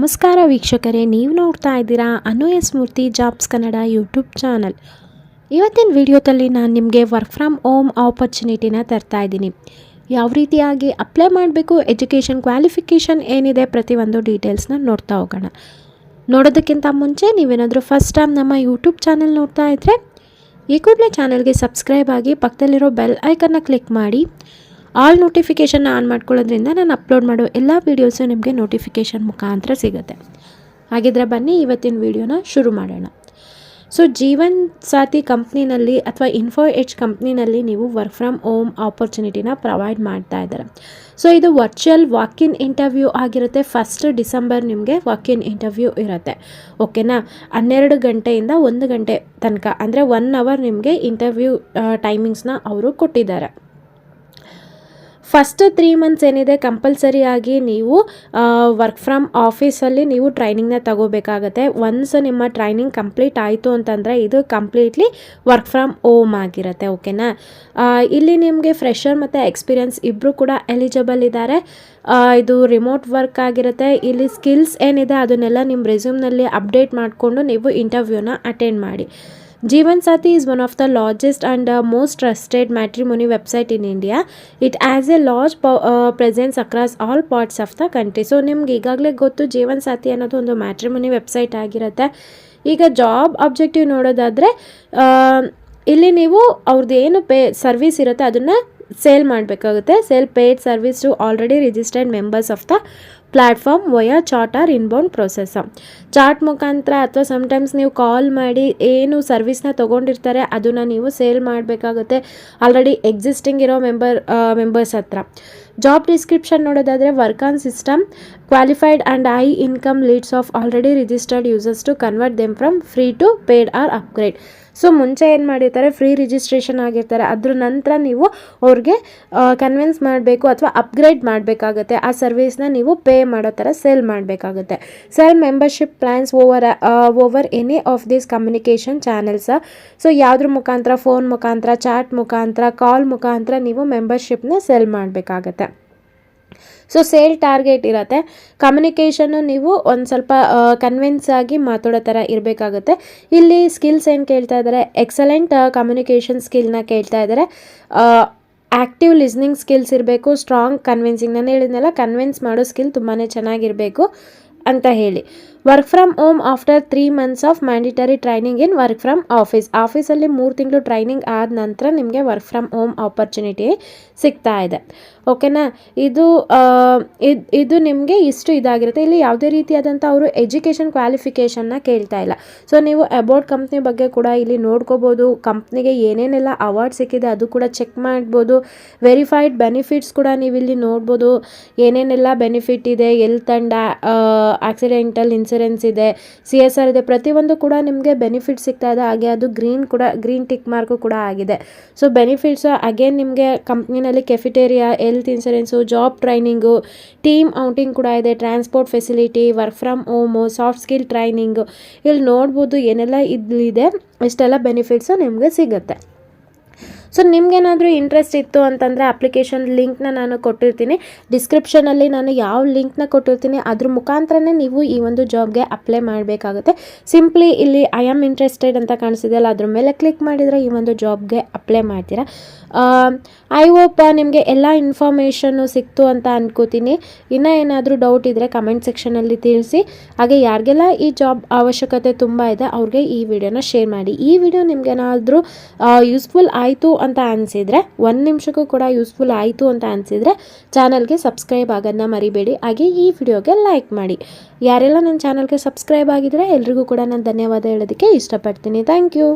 ನಮಸ್ಕಾರ ವೀಕ್ಷಕರೇ, ನೀವು ನೋಡ್ತಾ ಇದ್ದೀರಾ ಅನು ಎಸ್ ಮೂರ್ತಿ ಜಾಬ್ಸ್ ಕನ್ನಡ ಯೂಟ್ಯೂಬ್ ಚಾನಲ್. ಇವತ್ತಿನ ವಿಡಿಯೋದಲ್ಲಿ ನಾನು ನಿಮಗೆ ವರ್ಕ್ ಫ್ರಮ್ ಹೋಮ್ ಆಪರ್ಚುನಿಟಿನ ತರ್ತಾ ಇದ್ದೀನಿ. ಯಾವ ರೀತಿಯಾಗಿ ಅಪ್ಲೈ ಮಾಡಬೇಕು, ಎಜುಕೇಷನ್ ಕ್ವಾಲಿಫಿಕೇಷನ್ ಏನಿದೆ, ಪ್ರತಿಯೊಂದು ಡೀಟೇಲ್ಸ್ನ ನೋಡ್ತಾ ಹೋಗೋಣ. ನೋಡೋದಕ್ಕಿಂತ ಮುಂಚೆ ನೀವೇನಾದರೂ ಫಸ್ಟ್ ಟೈಮ್ ನಮ್ಮ ಯೂಟ್ಯೂಬ್ ಚಾನಲ್ ನೋಡ್ತಾ ಇದ್ದರೆ ಈ ಕೂಡಲೇ ಚಾನಲ್ಗೆ ಸಬ್ಸ್ಕ್ರೈಬ್ ಆಗಿ ಪಕ್ಕದಲ್ಲಿರೋ ಬೆಲ್ ಐಕನ್ನ ಕ್ಲಿಕ್ ಮಾಡಿ ಆಲ್ ನೋಟಿಫಿಕೇಷನ್ನ ಆನ್ ಮಾಡ್ಕೊಳ್ಳೋದ್ರಿಂದ ನಾನು ಅಪ್ಲೋಡ್ ಮಾಡೋ ಎಲ್ಲ ವೀಡಿಯೋಸು ನಿಮಗೆ ನೋಟಿಫಿಕೇಷನ್ ಮುಖಾಂತರ ಸಿಗುತ್ತೆ. ಹಾಗಿದ್ರೆ ಬನ್ನಿ ಇವತ್ತಿನ ವೀಡಿಯೋನ ಶುರು ಮಾಡೋಣ. ಸೊ ಜೀವನ್ ಸಾಥಿ ಕಂಪ್ನಿನಲ್ಲಿ ಅಥವಾ ಇನ್ಫೋ ಎಡ್ಜ್ ಕಂಪ್ನಿನಲ್ಲಿ ನೀವು ವರ್ಕ್ ಫ್ರಮ್ ಹೋಮ್ ಆಪರ್ಚುನಿಟಿನ ಪ್ರೊವೈಡ್ ಮಾಡ್ತಾ ಇದ್ದಾರೆ. ಸೊ ಇದು ವರ್ಚುವಲ್ ವಾಕ್-ಇನ್ ಇಂಟರ್ವ್ಯೂ ಆಗಿರುತ್ತೆ. 1 ಡಿಸೆಂಬರ್ ನಿಮಗೆ ವಾಕ್-ಇನ್ ಇಂಟರ್ವ್ಯೂ ಇರುತ್ತೆ. ಓಕೆನಾ? 12 ಗಂಟೆಯಿಂದ 1 ಗಂಟೆ ತನಕ, ಅಂದರೆ 1 ಅವರ್ ನಿಮಗೆ ಇಂಟರ್ವ್ಯೂ ಟೈಮಿಂಗ್ಸ್ನ ಅವರು ಕೊಟ್ಟಿದ್ದಾರೆ. ಫಸ್ಟ್ 3 ಮಂತ್ಸ್ ಏನಿದೆ ಕಂಪಲ್ಸರಿಯಾಗಿ ನೀವು ವರ್ಕ್ ಫ್ರಮ್ ಆಫೀಸಲ್ಲಿ ನೀವು ಟ್ರೈನಿಂಗ್ನ ತಗೋಬೇಕಾಗತ್ತೆ. ಒನ್ಸ್ ನಿಮ್ಮ ಟ್ರೈನಿಂಗ್ ಕಂಪ್ಲೀಟ್ ಆಯಿತು ಅಂತಂದರೆ ಇದು ಕಂಪ್ಲೀಟ್ಲಿ ವರ್ಕ್ ಫ್ರಮ್ ಹೋಮ್ ಆಗಿರುತ್ತೆ. ಓಕೆನಾ? ಇಲ್ಲಿ ನಿಮಗೆ ಫ್ರೆಷರ್ ಮತ್ತು ಎಕ್ಸ್ಪೀರಿಯನ್ಸ್ ಇಬ್ಬರು ಕೂಡ ಎಲಿಜಿಬಲ್ ಇದ್ದಾರೆ. ಇದು ರಿಮೋಟ್ ವರ್ಕ್ ಆಗಿರುತ್ತೆ. ಇಲ್ಲಿ ಸ್ಕಿಲ್ಸ್ ಏನಿದೆ ಅದನ್ನೆಲ್ಲ ನಿಮ್ಮ ರೆಸ್ಯೂಮ್ನಲ್ಲಿ ಅಪ್ಡೇಟ್ ಮಾಡಿಕೊಂಡು ನೀವು ಇಂಟರ್ವ್ಯೂನ ಅಟೆಂಡ್ ಮಾಡಿ. Jeevan Sathi is one of the largest and most trusted matrimony website in India. It has a large presence across all parts of the country. So ನಿಮ್ಗೆ ಈಗಾಗಲೇ ಗೊತ್ತು, ಜೀವನ್ ಸಾಥಿ ಅನ್ನೋದು ಒಂದು ಮ್ಯಾಟ್ರಿಮೋನಿ ವೆಬ್ಸೈಟ್ ಆಗಿರುತ್ತೆ. ಈಗ ಜಾಬ್ ಆಬ್ಜೆಕ್ಟಿವ್ ನೋಡೋದಾದರೆ ಇಲ್ಲಿ ನೀವು ಅವ್ರದ್ದು ಏನು ಸರ್ವಿಸ್ ಇರುತ್ತೆ ಅದನ್ನು ಸೇಲ್ ಮಾಡಬೇಕಾಗುತ್ತೆ. Sale paid service to already registered members of the platform via chat or inbound process. Chat ಮುಖಾಂತರ ಅಥವಾ ಸಮ್ಟೈಮ್ಸ್ ನೀವು ಕಾಲ್ ಮಾಡಿ ಏನು ಸರ್ವಿಸ್ನ ತೊಗೊಂಡಿರ್ತಾರೆ ಅದನ್ನು ನೀವು ಸೇಲ್ ಮಾಡಬೇಕಾಗುತ್ತೆ ಆಲ್ರೆಡಿ ಎಕ್ಸಿಸ್ಟಿಂಗ್ ಇರೋ ಮೆಂಬರ್ಸ್ ಹತ್ರ. ಜಾಬ್ ಡಿಸ್ಕ್ರಿಪ್ಷನ್ ನೋಡೋದಾದರೆ work on system qualified and high income leads of already registered users to convert them from free to paid or upgrade. So ಮುಂಚೆ ಏನು ಮಾಡಿರ್ತಾರೆ, ಫ್ರೀ ರಿಜಿಸ್ಟ್ರೇಷನ್ ಆಗಿರ್ತಾರೆ, ಅದ್ರ ನಂತರ ನೀವು ಅವ್ರಿಗೆ ಕನ್ವಿನ್ಸ್ ಮಾಡಬೇಕು ಅಥವಾ ಅಪ್ಗ್ರೇಡ್ ಮಾಡಬೇಕಾಗತ್ತೆ. ಆ ಸರ್ವಿಸ್ನ ನೀವು ಪೇ ಮಾಡೋ ಥರ ಸೇಲ್ ಮಾಡಬೇಕಾಗುತ್ತೆ. Sale membership plans over any of these communication channels. So ಯಾವುದ್ರ ಮುಖಾಂತರ, ಫೋನ್ ಮುಖಾಂತರ, ಚಾಟ್ ಮುಖಾಂತರ, ಕಾಲ್ ಮುಖಾಂತರ ನೀವು ಮೆಂಬರ್ಶಿಪ್ನ ಸೇಲ್ ಮಾಡಬೇಕಾಗತ್ತೆ. ಸೊ ಸೇಲ್ ಟಾರ್ಗೆಟ್ ಇರುತ್ತೆ. ಕಮ್ಯುನಿಕೇಷನ್ನು ನೀವು ಒಂದು ಸ್ವಲ್ಪ ಕನ್ವಿನ್ಸ್ ಆಗಿ ಮಾತಾಡೋ ಥರ ಇರಬೇಕಾಗುತ್ತೆ. ಇಲ್ಲಿ ಸ್ಕಿಲ್ಸ್ ಏನು ಕೇಳ್ತಾ ಇದ್ದಾರೆ, ಎಕ್ಸಲೆಂಟ್ ಕಮ್ಯುನಿಕೇಷನ್ ಸ್ಕಿಲ್ನ ಕೇಳ್ತಾ ಇದ್ದಾರೆ. ಆ್ಯಕ್ಟಿವ್ ಲಿಸ್ನಿಂಗ್ ಸ್ಕಿಲ್ಸ್ ಇರಬೇಕು. ಸ್ಟ್ರಾಂಗ್ ಕನ್ವಿನ್ಸಿಂಗ್, ನಾನು ಹೇಳಿದ್ನಲ್ಲ ಕನ್ವಿನ್ಸ್ ಮಾಡೋ ಸ್ಕಿಲ್ ತುಂಬಾ ಚೆನ್ನಾಗಿರಬೇಕು ಅಂತ ಹೇಳಿ. Work from home after 3 months of mandatory training in work from ಆಫೀಸಲ್ಲಿ 3 ತಿಂಗಳು ಟ್ರೈನಿಂಗ್ ಆದ ನಂತರ ನಿಮಗೆ ವರ್ಕ್ ಫ್ರಮ್ ಹೋಮ್ ಆಪರ್ಚುನಿಟಿ ಸಿಗ್ತಾ ಇದೆ. ಓಕೆನಾ? ಇದು ನಿಮಗೆ ಇಷ್ಟು ಇದಾಗಿರುತ್ತೆ. ಇಲ್ಲಿ ಯಾವುದೇ ರೀತಿಯಾದಂಥ ಅವರು ಎಜುಕೇಷನ್ ಕ್ವಾಲಿಫಿಕೇಷನ್ನ ಕೇಳ್ತಾ ಇಲ್ಲ. ಸೊ ನೀವು ಅಬೌಟ್ ಕಂಪ್ನಿ ಬಗ್ಗೆ ಕೂಡ ಇಲ್ಲಿ ನೋಡ್ಕೋಬೋದು. ಕಂಪ್ನಿಗೆ ಏನೇನೆಲ್ಲ ಅವಾರ್ಡ್ ಸಿಕ್ಕಿದೆ ಅದು ಕೂಡ ಚೆಕ್ ಮಾಡ್ಬೋದು. ವೆರಿಫೈಡ್ ಬೆನಿಫಿಟ್ಸ್ ಕೂಡ ನೀವು ಇಲ್ಲಿ ನೋಡ್ಬೋದು. ಏನೇನೆಲ್ಲ ಬೆನಿಫಿಟ್ ಇದೆ, ಎಲ್ಲಿ ತಂಡ, ಆಕ್ಸಿಡೆಂಟಲ್ ಇನ್ಸೂರೆನ್ಸ್ ಇದೆ, CSR ಇದೆ, ಪ್ರತಿಯೊಂದು ಕೂಡ ನಿಮಗೆ ಬೆನಿಫಿಟ್ ಸಿಗ್ತಾ ಇದೆ. ಹಾಗೆ ಅದು ಗ್ರೀನ್ ಟಿಕ್ ಮಾರ್ಕು ಕೂಡ ಆಗಿದೆ. ಸೊ ಬೆನಿಫಿಟ್ಸು ಅಗೇನ್ ನಿಮಗೆ ಕಂಪ್ನಿನಲ್ಲಿ cafeteria, health insurance, job training, team outing ಕೂಡ ಇದೆ, transport facility, work from home, soft skill training, ಇಲ್ಲಿ ನೋಡ್ಬೋದು ಏನೆಲ್ಲ ಇಲ್ಲಿದೆ. ಇಷ್ಟೆಲ್ಲ ಬೆನಿಫಿಟ್ಸು ನಿಮಗೆ ಸಿಗುತ್ತೆ. ಸೊ ನಿಮ್ಗೇನಾದರೂ ಇಂಟ್ರೆಸ್ಟ್ ಇತ್ತು ಅಂತಂದರೆ ಅಪ್ಲಿಕೇಶನ್ ಲಿಂಕ್ನ ನಾನು ಕೊಟ್ಟಿರ್ತೀನಿ ಡಿಸ್ಕ್ರಿಪ್ಷನಲ್ಲಿ. ನಾನು ಯಾವ ಲಿಂಕ್ನ ಕೊಟ್ಟಿರ್ತೀನಿ ಅದ್ರ ಮುಖಾಂತರನೇ ನೀವು ಈ ಒಂದು ಜಾಬ್ಗೆ ಅಪ್ಲೈ ಮಾಡಬೇಕಾಗುತ್ತೆ. ಸಿಂಪ್ಲಿ ಇಲ್ಲಿ ಐ ಆಮ್ ಇಂಟ್ರೆಸ್ಟೆಡ್ ಅಂತ ಕಾಣಿಸಿದೆಯಲ್ಲ ಅದ್ರ ಮೇಲೆ ಕ್ಲಿಕ್ ಮಾಡಿದರೆ ಈ ಒಂದು ಜಾಬ್ಗೆ ಅಪ್ಲೈ ಮಾಡ್ತೀರಾ. ಐ ಹೋಪ್ ನಿಮಗೆ ಎಲ್ಲ ಇನ್ಫಾರ್ಮೇಷನ್ನು ಸಿಕ್ತು ಅಂತ ಅನ್ಕೋತೀನಿ. ಇನ್ನೂ ಏನಾದರೂ ಡೌಟ್ ಇದ್ದರೆ ಕಮೆಂಟ್ ಸೆಕ್ಷನಲ್ಲಿ ತಿಳಿಸಿ. ಹಾಗೆ ಯಾರಿಗೆಲ್ಲ ಈ ಜಾಬ್ ಅವಶ್ಯಕತೆ ತುಂಬ ಇದೆ ಅವ್ರಿಗೆ ಈ ವಿಡಿಯೋನ ಶೇರ್ ಮಾಡಿ. ಈ ವಿಡಿಯೋ ನಿಮ್ಗೇನಾದರೂ ಯೂಸ್ಫುಲ್ ಆಯಿತು ಅಂತ ಅನಿಸಿದರೆ, 1 ನಿಮಿಷಕ್ಕೂ ಕೂಡ ಯೂಸ್ಫುಲ್ ಆಯಿತು ಅಂತ ಅನಿಸಿದರೆ ಚಾನಲ್ಗೆ ಸಬ್ಸ್ಕ್ರೈಬ್ ಆಗೋದನ್ನ ಮರಿಬೇಡಿ. ಹಾಗೆ ಈ ವಿಡಿಯೋಗೆ ಲೈಕ್ ಮಾಡಿ. ಯಾರೆಲ್ಲ ನನ್ನ ಚಾನಲ್ಗೆ ಸಬ್ಸ್ಕ್ರೈಬ್ ಆಗಿದ್ರೆ ಎಲ್ರಿಗೂ ಕೂಡ ನಾನು ಧನ್ಯವಾದ ಹೇಳೋದಕ್ಕೆ ಇಷ್ಟಪಡ್ತೀನಿ. Thank you.